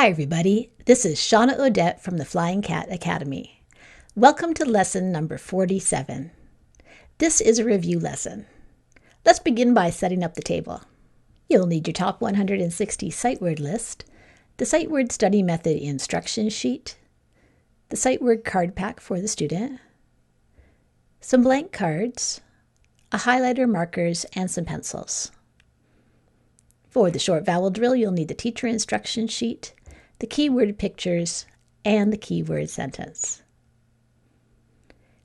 Hi everybody, this is Shawna Odette from the Flying Cat Academy. Welcome to lesson number 47. This is a review lesson. Let's begin by setting up the table. You'll need your top 160 sight word list, the sight word study method instruction sheet, the sight word card pack for the student, some blank cards, a highlighter, markers, and some pencils. For the short vowel drill, you'll need the teacher instruction sheet, the keyword pictures, and the keyword sentence.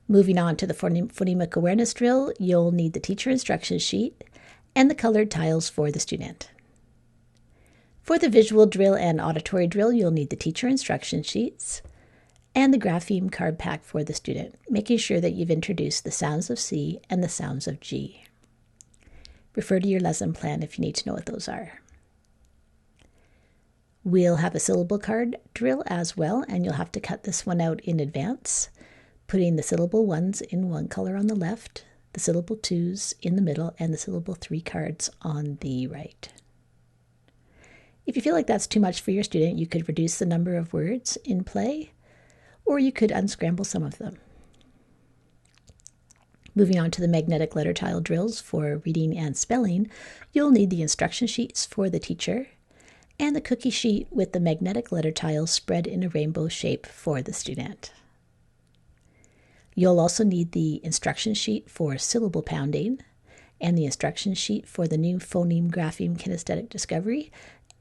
Moving on to the phonemic awareness drill, you'll need the teacher instruction sheet and the colored tiles for the student. For the visual drill and auditory drill, you'll need the teacher instruction sheets and the grapheme card pack for the student, making sure that you've introduced the sounds of C and the sounds of G. Refer to your lesson plan if you need to know what those are. We'll have a syllable card drill as well, and you'll have to cut this one out in advance, putting the syllable 1s in one color on the left, the syllable 2s in the middle, and the syllable 3 cards on the right. If you feel like that's too much for your student, you could reduce the number of words in play, or you could unscramble some of them. Moving on to the magnetic letter tile drills for reading and spelling, you'll need the instruction sheets for the teacher and the cookie sheet with the magnetic letter tiles spread in a rainbow shape for the student. You'll also need the instruction sheet for syllable pounding and the instruction sheet for the new phoneme grapheme kinesthetic discovery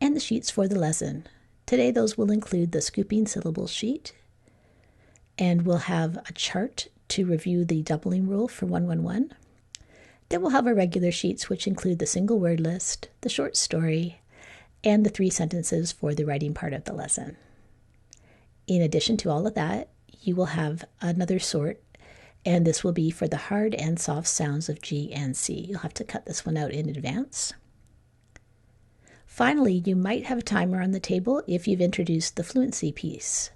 and the sheets for the lesson. Today those will include the scooping syllables sheet, and we'll have a chart to review the doubling rule for 111. Then we'll have our regular sheets, which include the single word list, the short story, and the 3 sentences for the writing part of the lesson. In addition to all of that, you will have another sort, and this will be for the hard and soft sounds of G and C. You'll have to cut this one out in advance. Finally, you might have a timer on the table if you've introduced the fluency piece,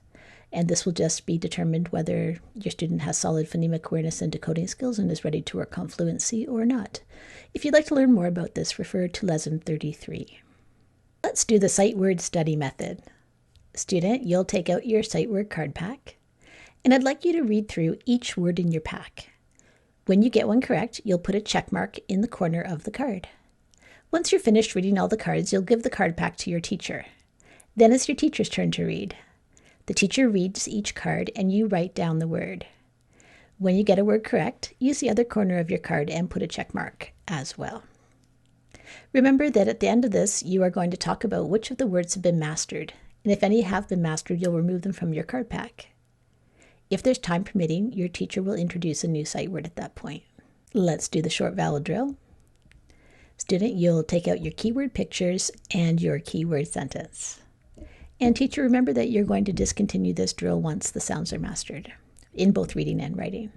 and this will just be determined whether your student has solid phonemic awareness and decoding skills and is ready to work on fluency or not. If you'd like to learn more about this, refer to lesson 33. Let's do the sight word study method. Student, you'll take out your sight word card pack, and I'd like you to read through each word in your pack. When you get one correct, you'll put a check mark in the corner of the card. Once you're finished reading all the cards, you'll give the card pack to your teacher. Then it's your teacher's turn to read. The teacher reads each card and you write down the word. When you get a word correct, use the other corner of your card and put a check mark as well. Remember that at the end of this, you are going to talk about which of the words have been mastered, and if any have been mastered, you'll remove them from your card pack. If there's time permitting, your teacher will introduce a new sight word at that point. Let's do the short vowel drill. Student, you'll take out your keyword pictures and your keyword sentence. And teacher, remember that you're going to discontinue this drill once the sounds are mastered, in both reading and writing.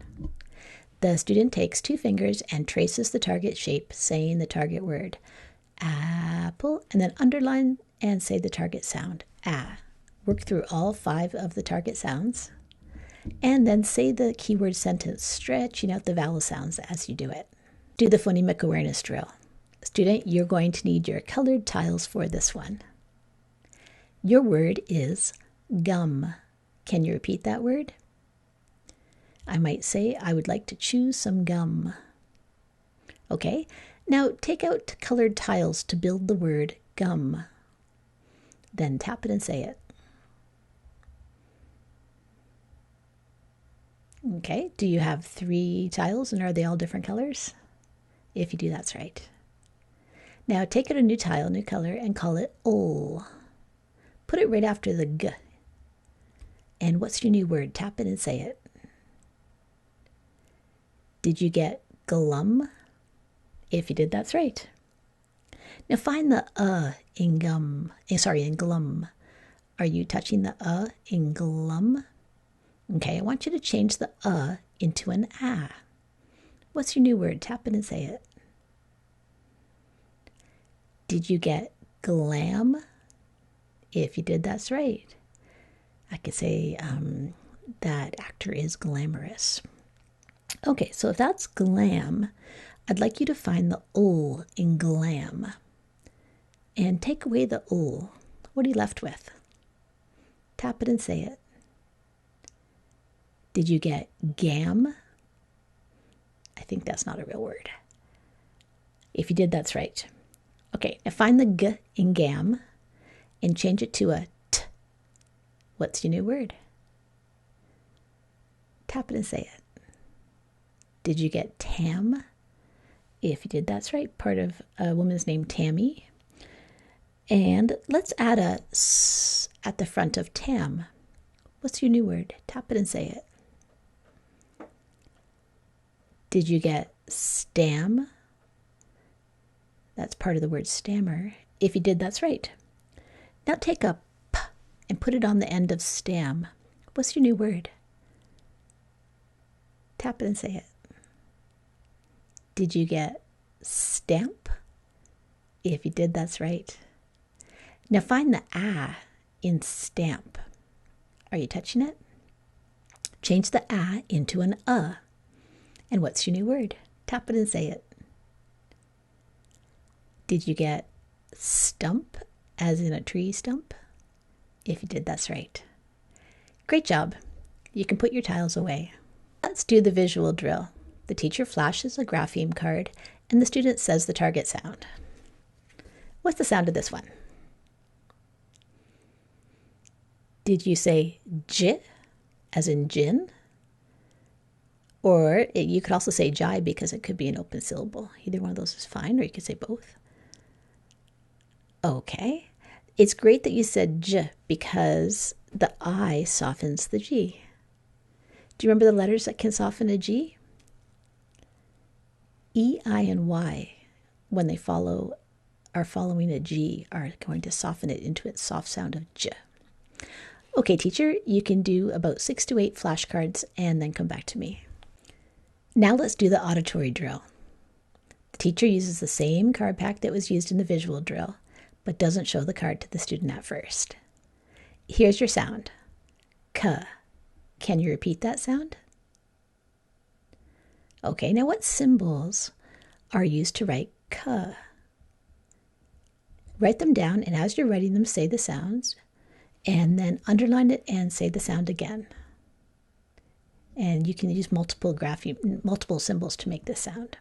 The student takes 2 fingers and traces the target shape, saying the target word, apple, and then underline and say the target sound, ah. Work through all 5 of the target sounds, and then say the keyword sentence, stretching out the vowel sounds as you do it. Do the phonemic awareness drill. Student, you're going to need your colored tiles for this one. Your word is gum. Can you repeat that word? I might say, I would like to chew some gum. Okay, now take out colored tiles to build the word gum. Then tap it and say it. Okay, do you have 3 tiles and are they all different colors? If you do, that's right. Now take out a new tile, new color, and call it ol. Put it right after the g. And what's your new word? Tap it and say it. Did you get glum? If you did, that's right. Now find the in gum. In glum. Are you touching the in glum? Okay, I want you to change the into an ah. What's your new word? Tap it and say it. Did you get glam? If you did, that's right. I could say that actor is glamorous. Okay, so if that's glam, I'd like you to find the ol in glam and take away the ol. What are you left with? Tap it and say it. Did you get gam? I think that's not a real word. If you did, that's right. Okay, now find the g in gam and change it to a t. What's your new word? Tap it and say it. Did you get tam? If you did, that's right. Part of a woman's name, Tammy. And let's add a s at the front of tam. What's your new word? Tap it and say it. Did you get stam? That's part of the word stammer. If you did, that's right. Now take a p and put it on the end of stam. What's your new word? Tap it and say it. Did you get stamp? If you did, that's right. Now find the a in stamp. Are you touching it? Change the a into an a. And what's your new word? Tap it and say it. Did you get stump, as in a tree stump? If you did, that's right. Great job. You can put your tiles away. Let's do the visual drill. The teacher flashes a grapheme card and the student says the target sound. What's the sound of this one? Did you say j, as in gin? Or you could also say jai because it could be an open syllable. Either one of those is fine, or you could say both. Okay. It's great that you said j because the I softens the G. Do you remember the letters that can soften a G? E, I, and Y, when they are following a G, are going to soften it into its soft sound of j. Okay, teacher, you can do about 6 to 8 flashcards and then come back to me. Now let's do the auditory drill. The teacher uses the same card pack that was used in the visual drill, but doesn't show the card to the student at first. Here's your sound. K. Can you repeat that sound? Okay, now what symbols are used to write K? Write them down, and as you're writing them, say the sounds, and then underline it and say the sound again. And you can use multiple symbols to make this sound.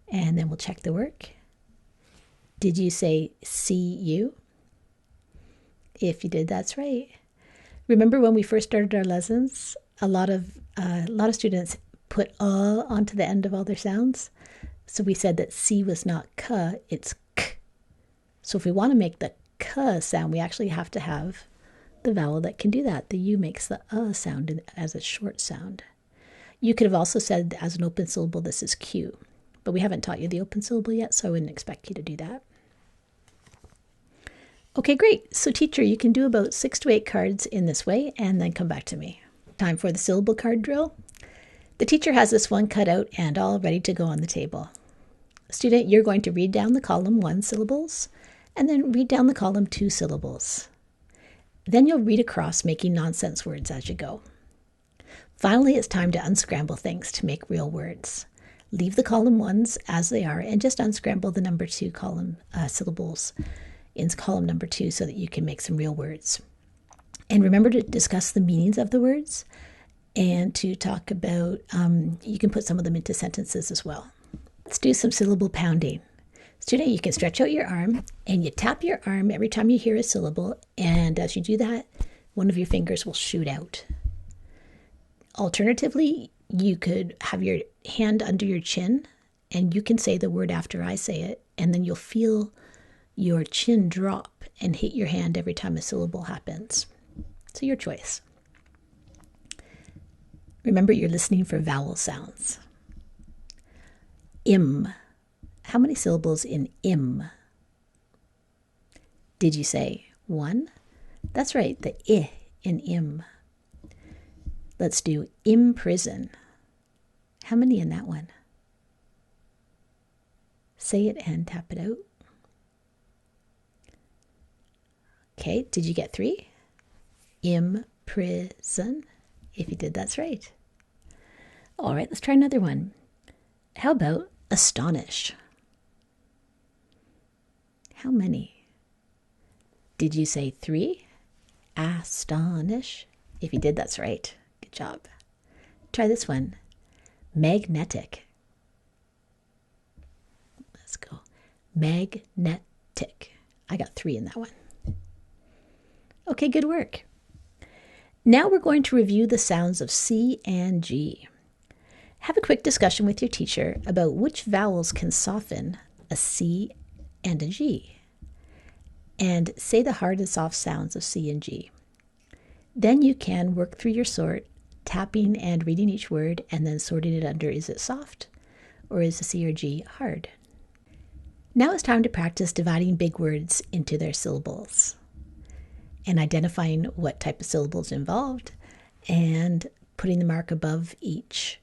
And then we'll check the work. Did you say see-you? If you did, that's right. Remember when we first started our lessons, a lot of students put onto the end of all their sounds. So we said that C was not K, it's K. So if we want to make the K sound, we actually have to have the vowel that can do that. The U makes the sound as a short sound. You could have also said as an open syllable, this is Q. But we haven't taught you the open syllable yet, so I wouldn't expect you to do that. Okay, great. So teacher, you can do about 6 to 8 cards in this way and then come back to me. Time for the syllable card drill. The teacher has this one cut out and all ready to go on the table. Student, you're going to read down the column 1 syllables and then read down the column 2 syllables. Then you'll read across, making nonsense words as you go. Finally, it's time to unscramble things to make real words. Leave the column 1s as they are and just unscramble the number 2 column syllables in column number 2 so that you can make some real words. And remember to discuss the meanings of the words and to talk about, you can put some of them into sentences as well. Let's do some syllable pounding. Student, you can stretch out your arm and you tap your arm every time you hear a syllable, and as you do that, one of your fingers will shoot out. Alternatively, you could have your hand under your chin and you can say the word after I say it, and then you'll feel your chin drop and hit your hand every time a syllable happens. So your choice. Remember, you're listening for vowel sounds. Im. How many syllables in im? Did you say 1? That's right, the I in im. Let's do imprison. How many in that one? Say it and tap it out. Okay, did you get 3? Imprison. If you did, that's right. All right, let's try another one. How about astonish? How many? Did you say 3? Astonish. If you did, that's right. Good job. Try this one. Magnetic. Let's go. Magnetic. I got 3 in that one. Okay, good work. Now we're going to review the sounds of C and G. Have a quick discussion with your teacher about which vowels can soften a C and a G. And say the hard and soft sounds of C and G. Then you can work through your sort, tapping and reading each word, and then sorting it under, is it soft or is the C or G hard? Now it's time to practice dividing big words into their syllables and identifying what type of syllables involved and putting the mark above each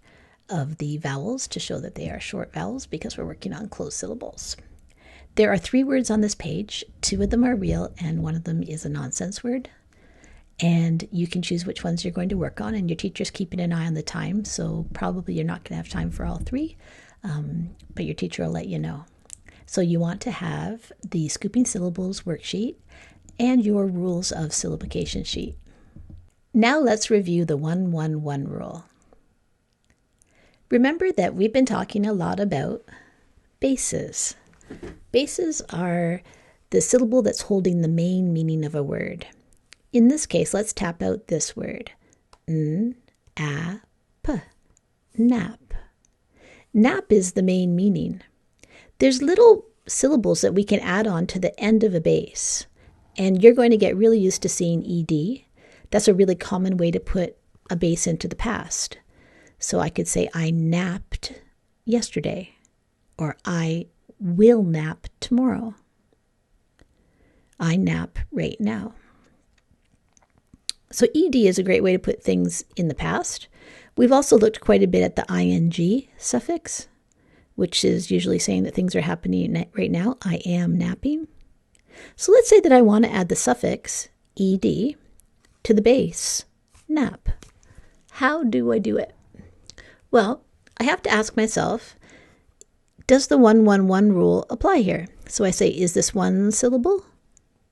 of the vowels to show that they are short vowels because we're working on closed syllables. There are 3 words on this page. 2 of them are real and 1 of them is a nonsense word. And you can choose which ones you're going to work on, and your teacher's keeping an eye on the time, so probably you're not going to have time for all 3, but your teacher will let you know. So you want to have the Scooping Syllables worksheet and your rules of syllabication sheet. Now let's review the 1-1-1 rule. Remember that we've been talking a lot about bases. Bases are the syllable that's holding the main meaning of a word. In this case, let's tap out this word. N-a-p. Nap. Nap is the main meaning. There's little syllables that we can add on to the end of a base. And you're going to get really used to seeing ed. That's a really common way to put a base into the past. So I could say, I napped yesterday, or I will nap tomorrow. I nap right now. So ed is a great way to put things in the past. We've also looked quite a bit at the ing suffix, which is usually saying that things are happening right now. I am napping. So let's say that I want to add the suffix ed to the base, nap. How do I do it? Well, I have to ask myself, does the 1-1-1 rule apply here? So I say, is this one syllable?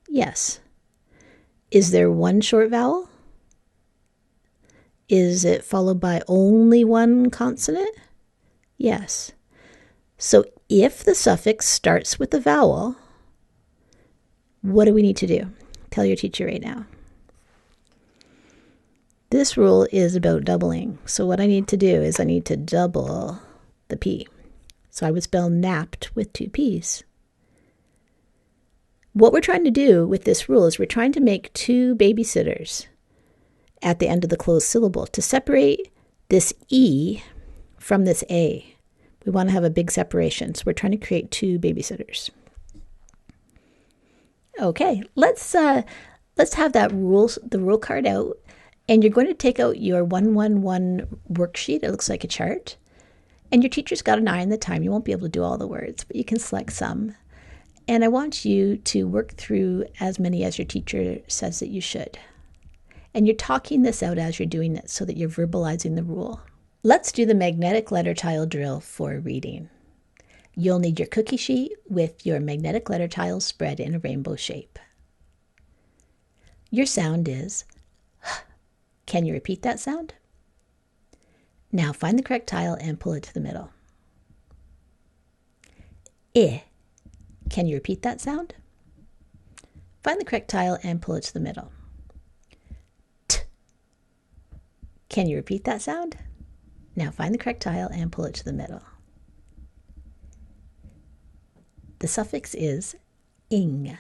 Yes. Is there one short vowel? Is it followed by only one consonant? Yes. So if the suffix starts with a vowel, what do we need to do? Tell your teacher right now. This rule is about doubling. So what I need to do is I need to double the P. So I would spell napped with 2 P's. What we're trying to do with this rule is we're trying to make 2 babysitters at the end of the closed syllable to separate this E from this A. We want to have a big separation, so we're trying to create 2 babysitters. Okay, let's have that the rule card out, and you're going to take out your 1-1-1 worksheet. It looks like a chart, and your teacher's got an eye on the time. You won't be able to do all the words, but you can select some. And I want you to work through as many as your teacher says that you should. And you're talking this out as you're doing it so that you're verbalizing the rule. Let's do the magnetic letter tile drill for reading. You'll need your cookie sheet with your magnetic letter tiles spread in a rainbow shape. Your sound is H. Can you repeat that sound? Now find the correct tile and pull it to the middle. I. Can you repeat that sound? Find the correct tile and pull it to the middle. T. Can you repeat that sound? Now find the correct tile and pull it to the middle. The suffix is ing.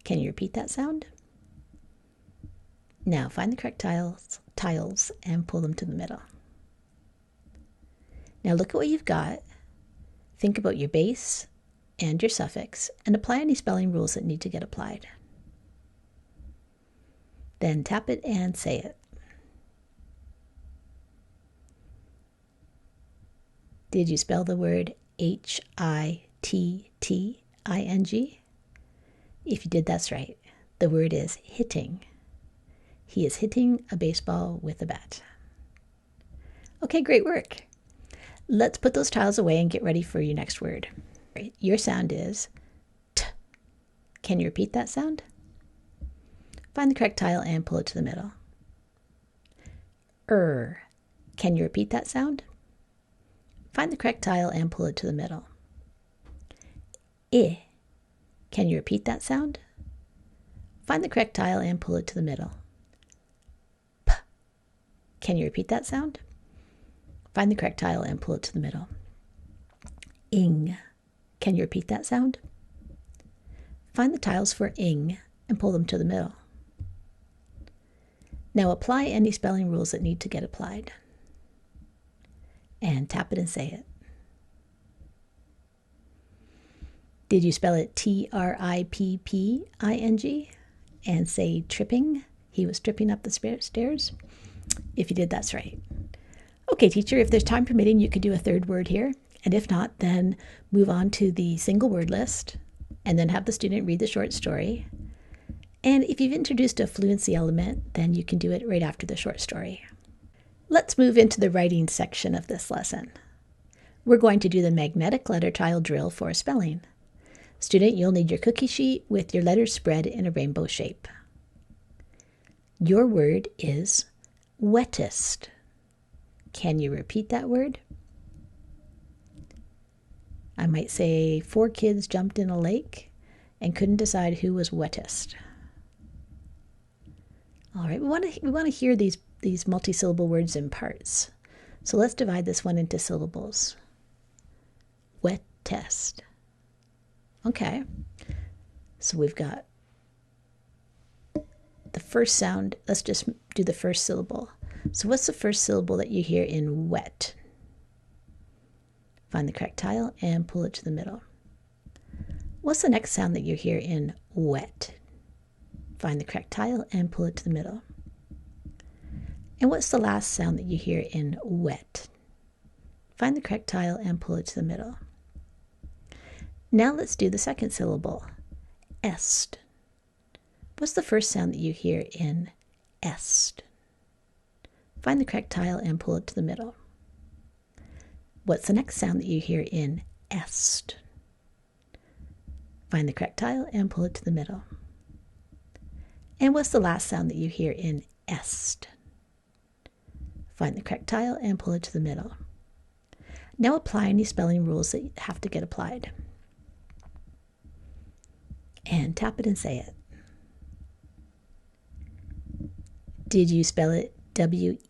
Can you repeat that sound? Now find the correct tiles and pull them to the middle. Now look at what you've got. Think about your base and your suffix and apply any spelling rules that need to get applied. Then tap it and say it. Did you spell the word H-I-T-T-I-N-G? If you did, that's right. The word is hitting. He is hitting a baseball with a bat. Okay, great work. Let's put those tiles away and get ready for your next word. Your sound is T. Can you repeat that sound? Find the correct tile and pull it to the middle. Can you repeat that sound? Find the correct tile and pull it to the middle. Can you repeat that sound? Find the correct tile and pull it to the middle. Can you repeat that sound? Find the correct tile and pull it to the middle. Can you repeat that sound? Find the tiles for ing and pull them to the middle. Now apply any spelling rules that need to get applied. And tap it and say it. Did you spell it tripping and say tripping? He was tripping up the stairs? If you did, that's right. Okay, teacher, if there's time permitting, you could do a third word here. And if not, then move on to the single word list and then have the student read the short story. And if you've introduced a fluency element, then you can do it right after the short story. Let's move into the writing section of this lesson. We're going to do the magnetic letter tile drill for spelling. Student, you'll need your cookie sheet with your letters spread in a rainbow shape. Your word is wettest. Can you repeat that word? I might say 4 kids jumped in a lake and couldn't decide who was wettest. All right, we want to hear these multisyllable words in parts. So let's divide this one into syllables. Wettest. Okay, so we've got the first sound. Let's just do the first syllable. So what's the first syllable that you hear in wet? Find the correct tile and pull it to the middle. What's the next sound that you hear in wet? Find the correct tile and pull it to the middle. And what's the last sound that you hear in wet? Find the correct tile and pull it to the middle. Now let's do the second syllable, est. What's the first sound that you hear in est? Find the correct tile and pull it to the middle. What's the next sound that you hear in est? Find the correct tile and pull it to the middle. And what's the last sound that you hear in est? Find the correct tile and pull it to the middle. Now apply any spelling rules that have to get applied. And tap it and say it. Did you spell it W-E-T-T-I-E-S-T?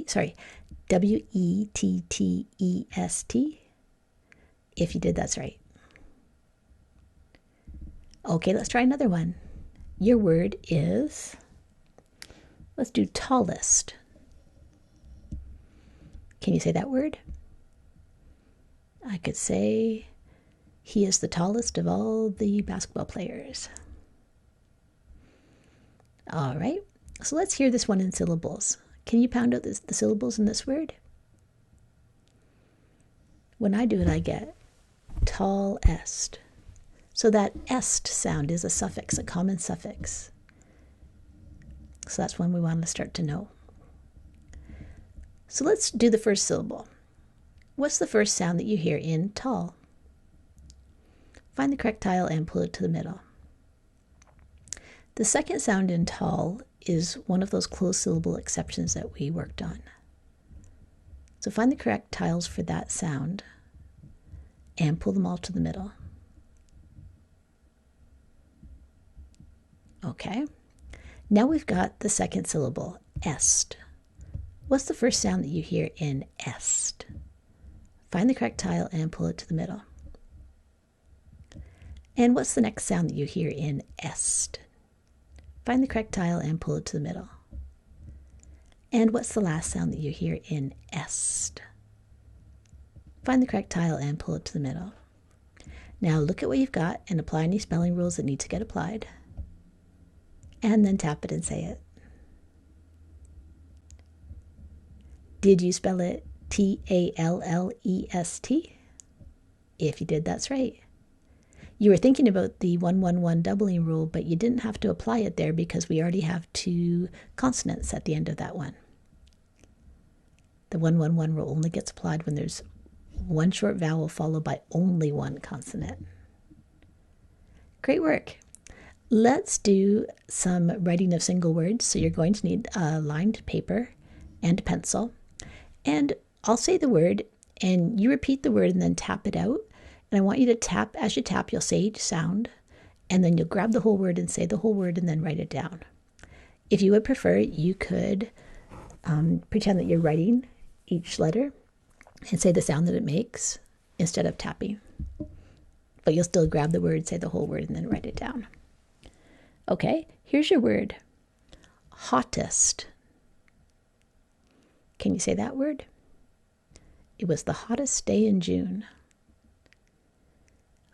Sorry, W-E-T-T-E-S-T? If you did, that's right. Okay, let's try another one. Your word is, let's do tallest. Can you say that word? I could say, he is the tallest of all the basketball players. All right, so let's hear this one in syllables. Can you pound out the syllables in this word? When I do it, I get tallest. So that est sound is a suffix, a common suffix. So that's one we want to start to know. So let's do the first syllable. What's the first sound that you hear in tall? Find the correct tile and pull it to the middle. The second sound in tall is one of those closed syllable exceptions that we worked on. So find the correct tiles for that sound and pull them all to the middle. Okay, now we've got the second syllable, est. What's the first sound that you hear in est? Find the correct tile and pull it to the middle. And what's the next sound that you hear in est? Find the correct tile and pull it to the middle. And what's the last sound that you hear in est? Find the correct tile and pull it to the middle. Now look at what you've got and apply any spelling rules that need to get applied. And then tap it and say it. Did you spell it T-A-L-L-E-S-T? If you did, that's right. You were thinking about the 1-1-1 doubling rule, but you didn't have to apply it there because we already have 2 consonants at the end of that one. The 1-1-1 rule only gets applied when there's one short vowel followed by only one consonant. Great work. Let's do some writing of single words. So you're going to need a lined paper and a pencil. And I'll say the word and you repeat the word and then tap it out. And I want you to tap, as you tap, you'll say each sound. And then you'll grab the whole word and say the whole word and then write it down. If you would prefer, you could pretend that you're writing each letter and say the sound that it makes instead of tapping. But you'll still grab the word, say the whole word, and then write it down. Okay, here's your word. Hottest. Can you say that word? It was the hottest day in June.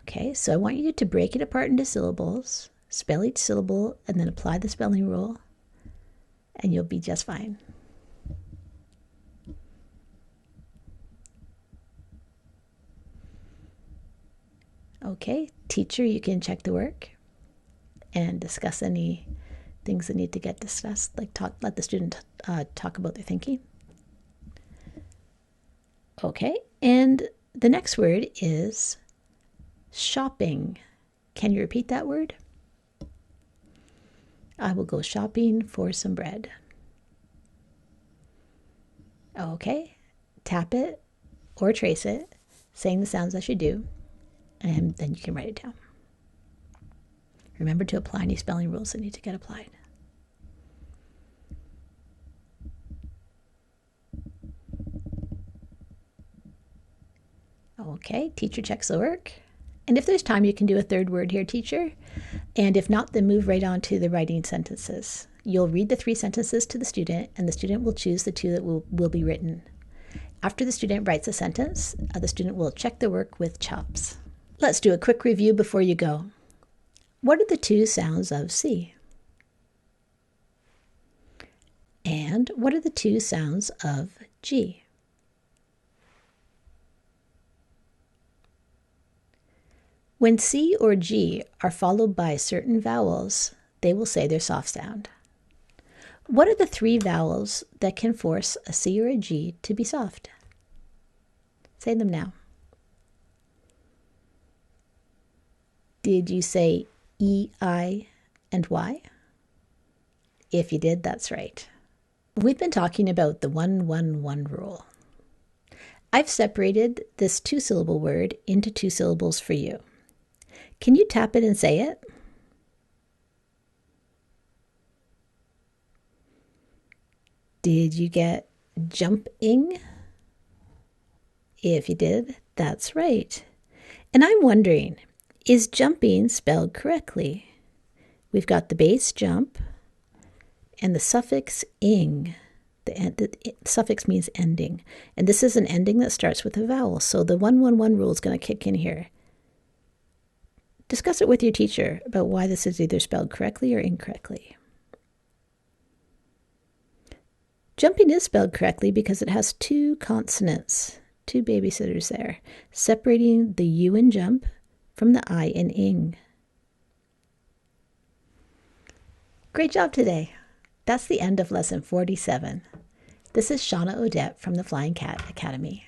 Okay, so I want you to break it apart into syllables, spell each syllable, and then apply the spelling rule, and you'll be just fine. Okay, teacher, you can check the work and discuss any things that need to get discussed, like let the student talk about their thinking. Okay, and the next word is shopping. Can you repeat that word? I will go shopping for some bread. Okay, tap it or trace it, saying the sounds as you do, and then you can write it down. Remember to apply any spelling rules that need to get applied. Okay, teacher checks the work. And if there's time, you can do a third word here, teacher. And if not, then move right on to the writing sentences. You'll read the 3 sentences to the student, and the student will choose the 2 that will be written. After the student writes a sentence, the student will check the work with chops. Let's do a quick review before you go. What are the 2 sounds of C? And what are the 2 sounds of G? When C or G are followed by certain vowels, they will say their soft sound. What are the 3 vowels that can force a C or a G to be soft? Say them now. Did you say E, I, and Y? If you did, that's right. We've been talking about the 1-1-1 rule. I've separated this 2-syllable word into 2 syllables for you. Can you tap it and say it? Did you get jumping? If you did, that's right. And I'm wondering, is jumping spelled correctly? We've got the base jump and the suffix ing. The suffix means ending. And this is an ending that starts with a vowel. So the 1-1-1 rule is going to kick in here. Discuss it with your teacher about why this is either spelled correctly or incorrectly. Jumping is spelled correctly because it has 2 consonants, 2 babysitters there, separating the U in jump from the I in ing. Great job today. That's the end of lesson 47. This is Shawna Odette from the Flying Cat Academy.